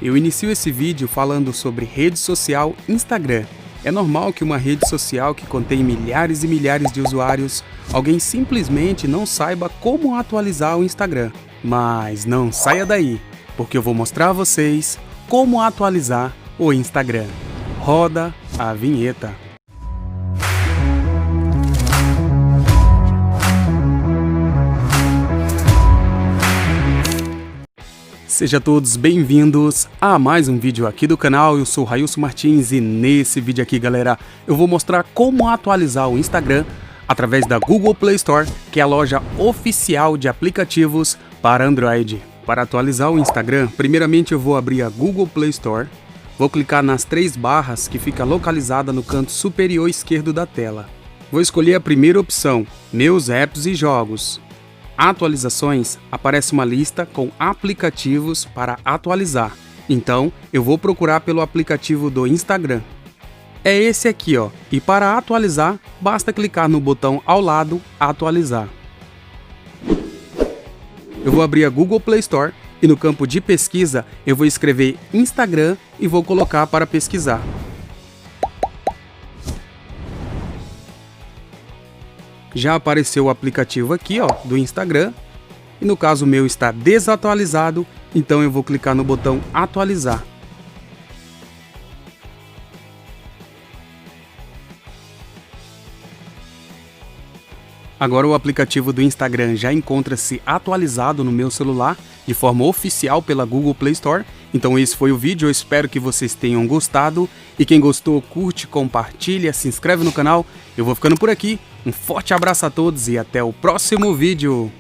Eu inicio esse vídeo falando sobre rede social Instagram. É normal que uma rede social que contém milhares e milhares de usuários, alguém simplesmente não saiba como atualizar o Instagram. Mas não saia daí, porque eu vou mostrar a vocês como atualizar o Instagram. Roda a vinheta. Sejam todos bem-vindos a mais um vídeo aqui do canal. Eu sou Railson Martins e nesse vídeo aqui, galera, eu vou mostrar como atualizar o Instagram através da Google Play Store, que é a loja oficial de aplicativos para Android. Para atualizar o Instagram, primeiramente eu vou abrir a Google Play Store, vou clicar nas três barras que fica localizada no canto superior esquerdo da tela. Vou escolher a primeira opção, Meus Apps e Jogos. Atualizações, aparece uma lista com aplicativos para atualizar. Então, eu vou procurar pelo aplicativo do Instagram. É esse aqui, ó. E para atualizar, basta clicar no botão ao lado, atualizar. Eu vou abrir a Google Play Store e no campo de pesquisa, eu vou escrever Instagram e vou colocar para pesquisar. Já apareceu o aplicativo aqui, ó, do Instagram. E no caso o meu está desatualizado, então eu vou clicar no botão atualizar. Agora o aplicativo do Instagram já encontra-se atualizado no meu celular, de forma oficial pela Google Play Store. Então esse foi o vídeo, eu espero que vocês tenham gostado. E quem gostou, curte, compartilha, se inscreve no canal. Eu vou ficando por aqui, um forte abraço a todos e até o próximo vídeo.